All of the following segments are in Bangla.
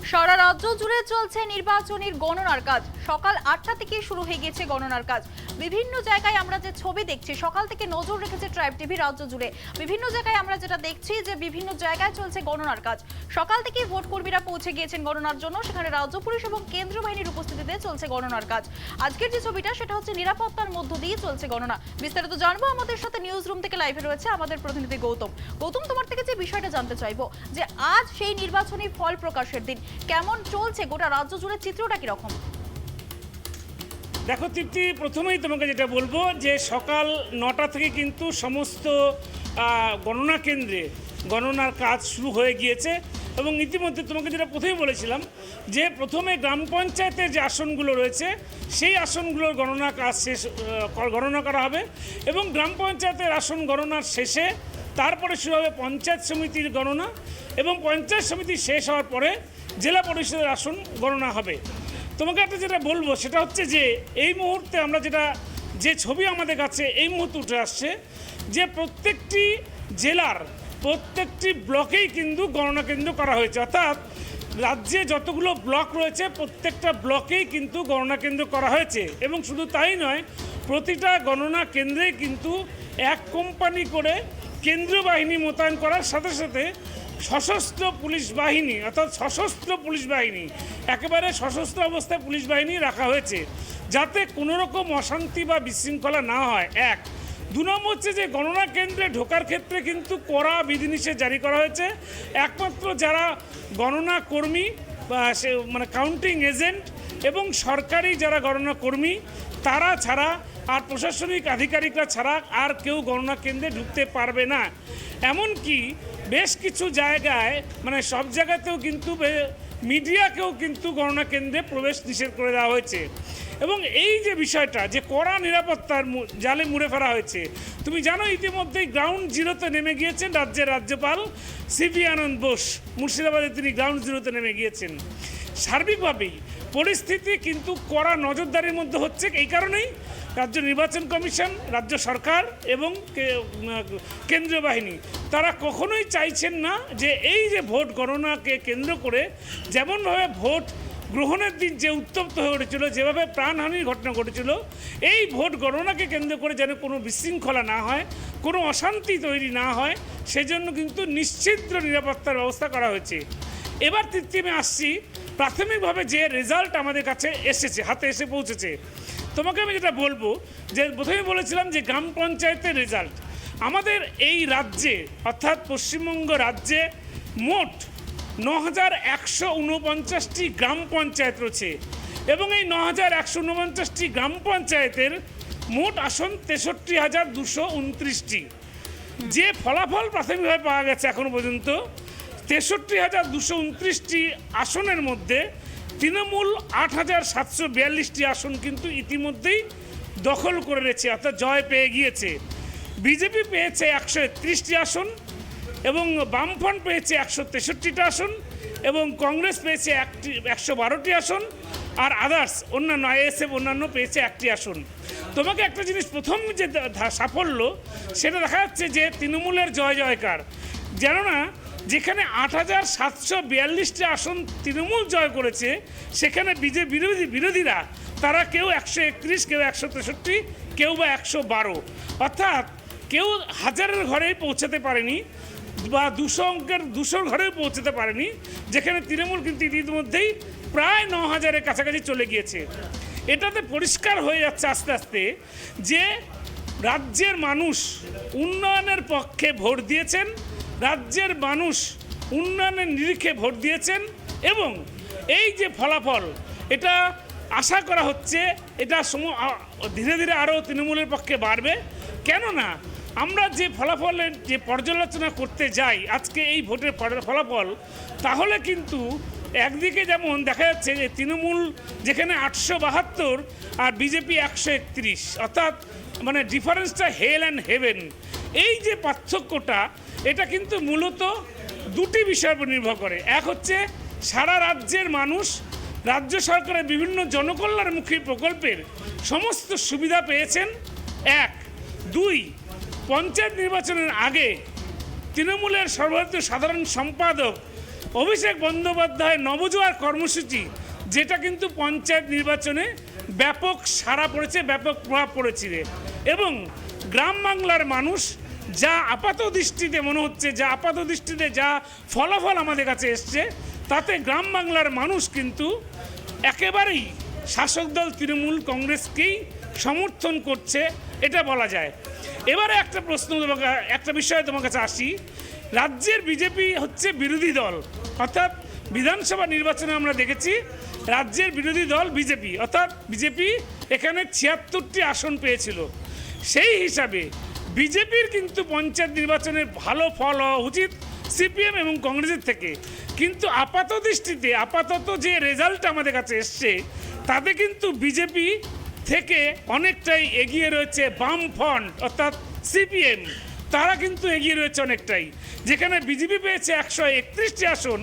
সারা রাজ্য জুড়ে চলছে নির্বাচনের গণনার কাজ। সকাল 8টা থেকে শুরু হয়ে গেছে গণনার কাজ। বিভিন্ন জায়গায় আমরা যে ছবি দেখছি, সকাল থেকে নজর রেখেছে ট্রাইব টিভি রাজ্য জুড়ে। বিভিন্ন জায়গায় আমরা যেটা দেখছি যে বিভিন্ন জায়গায় চলছে গণনার কাজ। সকাল থেকে ভোট কর্মীরা পৌঁছে গিয়েছেন গণনার জন্য। সেখানে রাজ্য পুলিশ এবং কেন্দ্রীয় বাহিনীর উপস্থিতিতে চলছে গণনার কাজ। আজকের যে ছবিটা সেটা হচ্ছে নিরাপত্তার মধ্য দিয়ে চলছে গণনা। বিস্তারিত জানবো, আমাদের সাথে নিউজ রুম থেকে লাইভে রয়েছে আমাদের প্রতিনিধি গৌতম। গৌতম, তোমার থেকে যে বিষয়টা জানতে চাইবো যে আজ সেই নির্বাচনী ফল প্রকাশের দিন, কেমন চলছে গোটা রাজ্য জুড়ে, চিত্রটা কিরকম? দেখো তৃপ্তি, প্রথমেই তোমাকে যেটা বলবো যে সকাল 9টা থেকে কিন্তু সমস্ত গণনা কেন্দ্রে গণনার কাজ শুরু হয়ে গিয়েছে এবং ইতিমধ্যে তোমাকে যেটা প্রথমেই বলেছিলাম যে প্রথমে গ্রাম পঞ্চায়েতের যে আসনগুলো রয়েছে সেই আসনগুলোর গণনা কাজ গণনা করা হবে এবং গ্রাম পঞ্চায়েতের আসন গণনার শেষে তারপরে শুরু হবে পঞ্চায়েত সমিতির গণনা এবং পঞ্চায়েত সমিতি শেষ হওয়ার পরে জেলা পরিষদের আসন গণনা হবে। তোমাকে একটা যেটা বলবো সেটা হচ্ছে যে এই মুহূর্তে আমরা যে ছবি আমাদের কাছে এই মুহূর্তে উঠে আসছে যে প্রত্যেকটি জেলার প্রত্যেকটি ব্লকেই কিন্তু গণনা কেন্দ্র করা হয়েছে, অর্থাৎ রাজ্যে যতগুলো ব্লক রয়েছে প্রত্যেকটা ব্লকেই কিন্তু গণনা কেন্দ্র করা হয়েছে এবং শুধু তাই নয়, প্রতিটা গণনা কেন্দ্রে কিন্তু এক কোম্পানি করে কেন্দ্রীয় বাহিনী মোতায়েন করার সাথে সাথে সশস্ত্র পুলিশ বাহিনী, অর্থাৎ সশস্ত্র পুলিশ বাহিনী, একেবারে সশস্ত্র অবস্থায় পুলিশ বাহিনী রাখা হয়েছে যাতে কোনো রকম অশান্তি বা বিশৃঙ্খলা না হয়। এক, 2 নম্বর হচ্ছে যে গণনা কেন্দ্রে ঢোকার ক্ষেত্রে কিন্তু কড়া বিধিনিষেধ জারি করা হয়েছে। একমাত্র যারা গণনা কর্মী বা মানে কাউন্টিং এজেন্ট এবং সরকারি যারা গণনা কর্মী তারা ছাড়া আর প্রশাসনিক আধিকারিকরা ছাড়া আর কেউ গণনা কেন্দ্রে ঢুকতে পারবে না। এমনকি বেশ কিছু জায়গায় মানে সব জায়গাতেও কিন্তু মিডিয়াকেও কিন্তু গণনা কেন্দ্রে প্রবেশ নিষেধ করে দেওয়া হয়েছে এবং এই যে বিষয়টা যে কড়া নিরাপত্তার জালে মুড়ে ফেলা হয়েছে, তুমি জানো ইতিমধ্যেই গ্রাউন্ড জিরোতে নেমে গিয়েছেন রাজ্যের রাজ্যপাল সিভি আনন্দ বোস। মুর্শিদাবাদে তিনি গ্রাউন্ড জিরোতে নেমে গিয়েছেন। সার্বিকভাবেই পরিস্থিতি কিন্তু কড়া নজরদারির মধ্যে হচ্ছে। এই কারণেই রাজ্য নির্বাচন কমিশন, রাজ্য সরকার এবং কেন্দ্রীয় বাহিনী তারা কখনোই চাইছেন না যে এই যে ভোট গণনাকে কেন্দ্র করে যেমনভাবে ভোট গ্রহণের দিন যে উত্তপ্ত হয়ে উঠেছিল, যেভাবে প্রাণহানির ঘটনা ঘটেছিল, এই ভোট গণনাকে কেন্দ্র করে যেন কোনো বিশৃঙ্খলা না হয়, কোনো অশান্তি তৈরি না হয়, সেজন্য কিন্তু নিশ্চিদ্র নিরাপত্তার ব্যবস্থা করা হয়েছে। এবার তৃতীয় আসছি, প্রাথমিকভাবে যে রেজাল্ট আমাদের কাছে এসেছে, হাতে এসে পৌঁছেছে, তোমাকে আমি যেটা বলবো যে প্রথমে বলেছিলাম যে গ্রাম পঞ্চায়েতের রেজাল্ট আমাদের এই রাজ্যে অর্থাৎ পশ্চিমবঙ্গ রাজ্যে মোট 9149টি গ্রাম পঞ্চায়েত রয়েছে এবং এই 9149টি গ্রাম পঞ্চায়েতের মোট আসন 63,229টি। যে ফলাফল প্রাথমিকভাবে পাওয়া গেছে এখনো পর্যন্ত 63,229টি আসনের মধ্যে তৃণমূল 8,742টি আসন কিন্তু ইতিমধ্যেই দখল করে রয়েছে, অর্থাৎ জয় পেয়ে গিয়েছে। বিজেপি পেয়েছে 131টি আসন এবং বামফ্রন্ট পেয়েছে 163টা আসন এবং কংগ্রেস পেয়েছে 112টি আসন আর আদার্স অন্যান্য আইএসএফ অন্যান্য পেয়েছে 1টি আসন। তোমাকে একটা জিনিস প্রথম যে সাফল্য সেটা দেখা যাচ্ছে যে তৃণমূলের জয় জয়কার, যেন না যেখানে 8,742টি আসন তৃণমূল জয় করেছে সেখানে বিরোধীরা তারা কেউ 131, কেউ 163, কেউ বা 112, অর্থাৎ কেউ 1000-এর ঘরেই পৌঁছাতে পারেনি বা 200 ঘরেও পৌঁছাতে পারেনি, যেখানে তৃণমূল কিন্তু ইতিমধ্যেই প্রায় 9,000-এর কাছাকাছি চলে গিয়েছে। এটাতে পরিষ্কার হয়ে যাচ্ছে আস্তে আস্তে যে রাজ্যের মানুষ উন্নয়নের পক্ষে ভোট দিয়েছেন, রাজ্যের মানুষ উন্নয়নের নিরিখে ভোট দিয়েছেন এবং এই যে ফলাফল এটা আশা করা হচ্ছে এটা ধীরে ধীরে আরও তৃণমূলের পক্ষে বাড়বে। কেননা আমরা যে ফলাফলের যে পর্যালোচনা করতে যাই আজকে এই ভোটের ফলাফল, তাহলে কিন্তু একদিকে যেমন দেখা যাচ্ছে যে তৃণমূল যেখানে 872 আর বিজেপি 131, অর্থাৎ মানে ডিফারেন্সটা হেল অ্যান্ড হেভেন। এই যে পার্থক্যটা এটা কিন্তু মূলত দুটি বিষয়ের উপর নির্ভর করে। এক হচ্ছে সারা রাজ্যের মানুষ রাজ্য সরকারের বিভিন্ন জনকল্যাণমুখী প্রকল্পের সমস্ত সুবিধা পেয়েছেন, 1। 2, পঞ্চায়েত নির্বাচনের আগে তৃণমূলের সর্বভারতীয় সাধারণ সম্পাদক অভিষেক বন্দ্যোপাধ্যায় নবজোয়ার কর্মসূচি, যেটা কিন্তু পঞ্চায়েত নির্বাচনে ব্যাপক সাড়া পড়েছে, ব্যাপক প্রভাব পড়েছে। এবং গ্রাম বাংলার মানুষ যা আপাত দৃষ্টিতে মনে হচ্ছে, যা ফলাফল আমাদের কাছে এসছে, তাতে গ্রাম বাংলার মানুষ কিন্তু একেবারেই শাসক দল তৃণমূল কংগ্রেসকেই সমর্থন করছে, এটা বলা যায়। এবারে একটা বিষয়ে তোমার কাছে আসি। রাজ্যের বিজেপি হচ্ছে বিরোধী দল, অর্থাৎ বিধানসভা নির্বাচনে আমরা দেখেছি রাজ্যের বিরোধী দল বিজেপি, অর্থাৎ বিজেপি এখানে ৭৬টি আসন পেয়েছিল। সেই হিসাবে বিজেপির কিন্তু পঞ্চায়েত নির্বাচনের ভালো ফল হওয়া উচিত সিপিএম এবং কংগ্রেসের থেকে। কিন্তু আপাতত যে রেজাল্ট আমাদের কাছে এসছে, তাতে কিন্তু বিজেপি থেকে অনেকটাই এগিয়ে রয়েছে বামফ্রন্ট, অর্থাৎ সিপিএম। তারা কিন্তু এগিয়ে রয়েছে অনেকটাই। যেখানে বিজেপি পেয়েছে ১৩১টি আসন,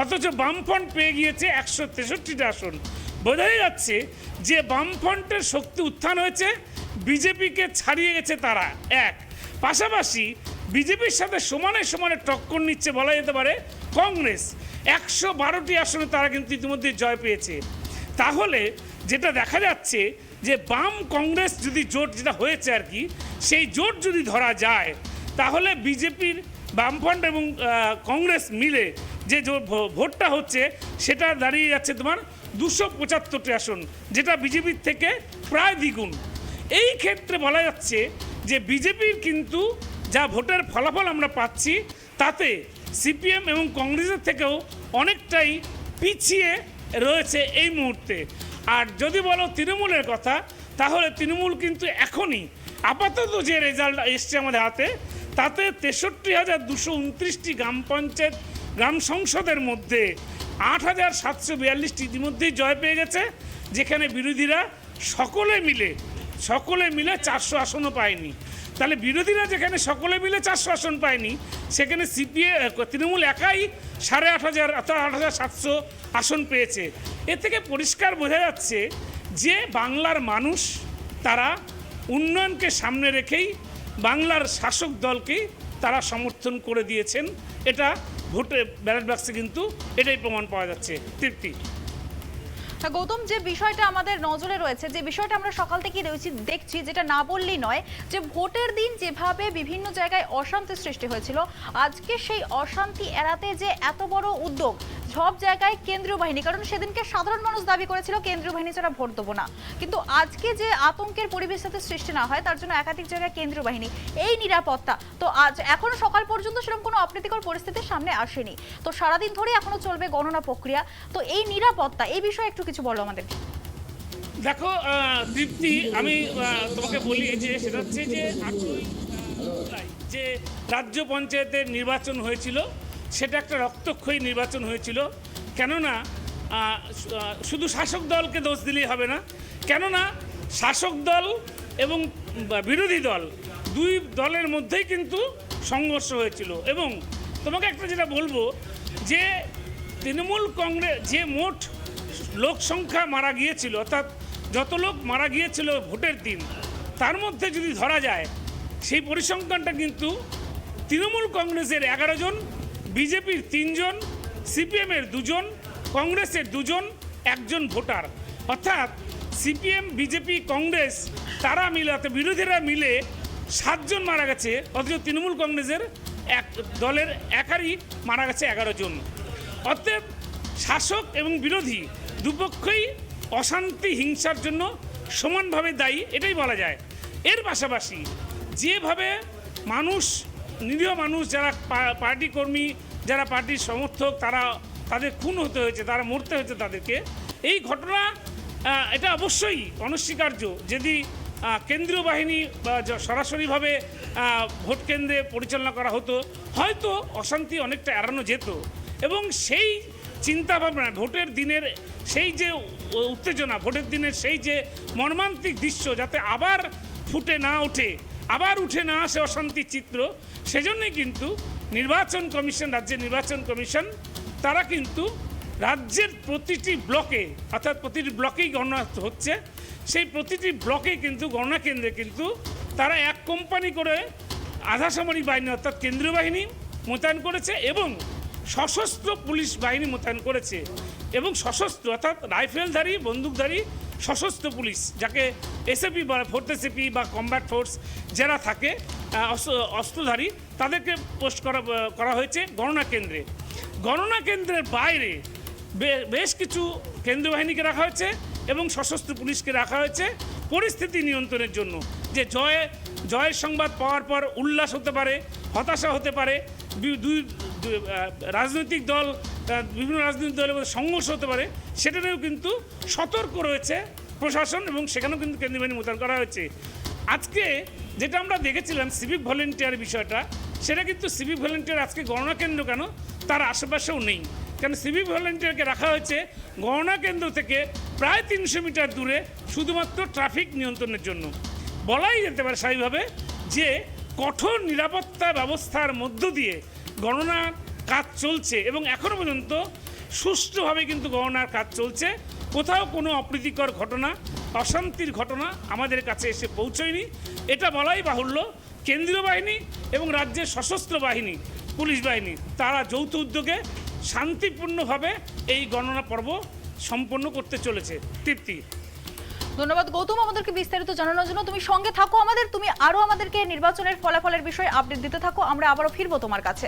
অথচ বামফ্রন্ট পেয়ে গিয়েছে ১৬৩টা আসন। বোঝাই যাচ্ছে যে বামফ্রন্টের শক্তি উত্থান হয়েছে, বিজেপিকে ছাড়িয়ে গেছে তারা। পাশাপাশি বিজেপির সাথে সমানে টক্কর নিচ্ছে বলা যেতে পারে কংগ্রেস। ১১২টি আসনে তারা কিন্তু ইতিমধ্যে জয় পেয়েছে। তাহলে যেটা দেখা যাচ্ছে যে বাম কংগ্রেস যদি জোট যেটা হয়েছে আর কি, সেই জোট যদি ধরা যায়, তাহলে বিজেপির বামফ্রন্ট এবং কংগ্রেস মিলে যে ভোটটা হচ্ছে, সেটা দাঁড়িয়ে যাচ্ছে তোমার ২৭৫টি আসন, যেটা বিজেপির থেকে প্রায় দ্বিগুণ। এই ক্ষেত্রে বলা যাচ্ছে যে বিজেপির কিন্তু যা ভোটের ফলাফল আমরা পাচ্ছি, তাতে সিপিএম এবং কংগ্রেসের থেকেও অনেকটাই পিছিয়ে রয়েছে এই মুহূর্তে। আর যদি বলো তৃণমূলের কথা, তাহলে তৃণমূল কিন্তু এখনই আপাতত যে রেজাল্ট এসছে আমাদের হাতে, তাতে ৬৩,২২৯টি গ্রাম পঞ্চায়েত গ্রাম সংসদের মধ্যে ৮,৭৪২টি ইতিমধ্যেই জয় পেয়ে গেছে, যেখানে বিরোধীরা সকলে মিলে ৪০০ আসনও পায়নি। তাহলে বিরোধীরা যেখানে সকলে মিলে ৪০০ আসন পায়নি, সেখানে তৃণমূল একাই ৮,৫০০ অর্থাৎ ৮,৭০০ আসন পেয়েছে। এ থেকে পরিষ্কার বোঝা যাচ্ছে যে বাংলার মানুষ তারা উন্নয়নকে সামনে রেখেই বাংলার শাসক দলকেই তারা সমর্থন করে দিয়েছেন। এটা ভোটে ব্যালট বাক্সে কিন্তু এটাই প্রমাণ পাওয়া যাচ্ছে। তৃপ্তি। গৌতম, যে বিষয়টা আমাদের নজরে রয়েছে, যে বিষয়টা আমরা সকাল থেকে দেখছি, যেটা না বললেই নয়, যে ভোটের দিন যেভাবে বিভিন্ন জায়গায় অশান্তি সৃষ্টি হয়েছিল, আজকে সেই অশান্তি এড়াতে যে এত বড় উদ্যোগ, সব জায়গায় কেন্দ্রীয় বাহিনী, কারণ সেদিনকে সাধারণ মানুষ দাবি করেছিল কেন্দ্রীয় বাহিনী ছাড়া ভোট দেবো না, কিন্তু আজকে যে আতঙ্কের পরিবেশ যাতে সৃষ্টি না হয়, তার জন্য একাধিক জায়গায় কেন্দ্রীয় বাহিনী, এই নিরাপত্তা তো আজ এখনো সকাল পর্যন্ত সেরকম কোনো অপ্রীতিকর পরিস্থিতির সামনে আসেনি। তো সারাদিন ধরে এখনো চলবে গণনা প্রক্রিয়া। তো এই নিরাপত্তা, এই বিষয়ে একটু কিছু বলো আমাদের। দেখো দীপ্তি, আমি তোমাকে বলি যে সেটা হচ্ছে যে যে রাজ্য পঞ্চায়েতের নির্বাচন হয়েছিল, সেটা একটা রক্তক্ষয়ী নির্বাচন হয়েছিল। কেননা শুধু শাসক দলকে দোষ দিলেই হবে না, কেননা শাসক দল এবং বিরোধী দল দুই দলের মধ্যেই কিন্তু সংঘর্ষ হয়েছিল। এবং তোমাকে একটা যেটা বলবো, যে তৃণমূল কংগ্রেস যে মোট লোক সংখ্যা মারা গিয়েছিল, অর্থাৎ যত লোক মারা গিয়েছিল ভোটের দিন, তার মধ্যে যদি ধরা যায়, সেই পরিসংখ্যানটা কিন্তু তৃণমূল কংগ্রেসের ১১ জন, বিজেপির ৩ জন, সিপিএমের ২ জন, কংগ্রেসের ২ জন, ১ জন ভোটার। অর্থাৎ সিপিএম, বিজেপি, কংগ্রেস তারা মিলে, অর্থাৎ বিরোধীরা মিলে ৭ জন মারা গেছে, অথচ তৃণমূল কংগ্রেসের এক দলের একারই মারা গেছে ১১ জন। অর্থাৎ শাসক এবং বিরোধী দুপক্ষই অশান্তি, হিংসার জন্য সমানভাবে দায়ী, এটাই বলা যায়। এর পাশাপাশি যেভাবে মানুষ, নিরীহ মানুষ, যারা পার্টি কর্মী, যারা পার্টির সমর্থক, তাদের খুন হতে হয়েছে, তারা মরতে হয়েছে তাদেরকে, এই ঘটনা এটা অবশ্যই অনস্বীকার্য। যদি কেন্দ্রীয় বাহিনী সরাসরিভাবে ভোট কেন্দ্রে পরিচালনা করা হতো, হয়তো অশান্তি অনেকটা এড়ানো যেত। এবং সেই চিন্তাভাবনা, ভোটের দিনের সেই যে উত্তেজনা, ভোটের দিনের সেই যে মর্মান্তিক দৃশ্য যাতে আবার ফুটে না ওঠে, আবার উঠে না আসে অশান্তির চিত্র, সেজন্যই কিন্তু নির্বাচন কমিশন, রাজ্যের নির্বাচন কমিশন, তারা কিন্তু রাজ্যের প্রতিটি ব্লকে, অর্থাৎ প্রতিটি ব্লকেই গণনা হচ্ছে, সেই প্রতিটি ব্লকে কিন্তু গণনা কেন্দ্রে কিন্তু তারা এক কোম্পানি করে আধা সামরিক বাহিনী, অর্থাৎ কেন্দ্রীয় বাহিনী মোতায়েন করেছে। এবং সশস্ত্র পুলিশ বাহিনী মোতায়েন করেছে এবং সশস্ত্র অর্থাৎ রাইফেলধারী বন্দুকধারী সশস্ত্র পুলিশ, যাকে এসএপি বা ফোর্থ এসএপি বা কমব্যাট ফোর্স যারা থাকে অস্ত্রধারী, তাদেরকে পোস্ট করা হয়েছে গণনা কেন্দ্রে। গণনা কেন্দ্রের বাইরে বেশ কিছু কেন্দ্রীয় বাহিনীকে রাখা হয়েছে এবং সশস্ত্র পুলিশকে রাখা হয়েছে পরিস্থিতি নিয়ন্ত্রণের জন্য। যে জয়ের সংবাদ পাওয়ার পর উল্লাস হতে পারে, হতাশা হতে পারে, রাজনৈতিক দল বিভিন্ন রাজনৈতিক দলের মধ্যে সংঘর্ষ হতে পারে, সেটা নিয়েও কিন্তু সতর্ক রয়েছে প্রশাসন এবং সেখানেও কিন্তু কেন্দ্রীয় বাহিনী মোতায়েন করা হয়েছে। আজকে যেটা আমরা দেখেছিলাম সিভিক ভলেন্টিয়ার বিষয়টা, সেটা কিন্তু সিভিক ভলেন্টিয়ার আজকে গণনা কেন্দ্র কেন তার আশেপাশেও নেই, কারণ সিভিক ভলেন্টিয়ারকে রাখা হয়েছে গণনা কেন্দ্র থেকে প্রায় 300 মিটার দূরে শুধুমাত্র ট্রাফিক নিয়ন্ত্রণের জন্য। বলাই যেতে পারে স্বাভাবিকভাবে যে কঠোর নিরাপত্তা ব্যবস্থার মধ্য দিয়ে গণনার কাজ চলছে এবং এখনও পর্যন্ত সুষ্ঠুভাবে কিন্তু গণনার কাজ চলছে। কোথাও কোনো অপ্রীতিকর ঘটনা, অশান্তির ঘটনা আমাদের কাছে এসে পৌঁছয়নি। এটা বলাই বাহুল্য। কেন্দ্রীয় বাহিনী এবং রাজ্যের সশস্ত্র বাহিনী, পুলিশ বাহিনী, তারা যৌথ উদ্যোগে শান্তিপূর্ণভাবে এই গণনা পর্ব সম্পন্ন করতে চলেছে। তৃপ্তি, ধন্যবাদ গৌতম আমাদেরকে বিস্তারিত জানানোর জন্য। তুমি সঙ্গে থাকো আমাদের, তুমি আরো আমাদেরকে নির্বাচনের ফলাফলের বিষয়ে আপডেট দিতে থাকো, আমরা আবারও ফিরবো তোমার কাছে।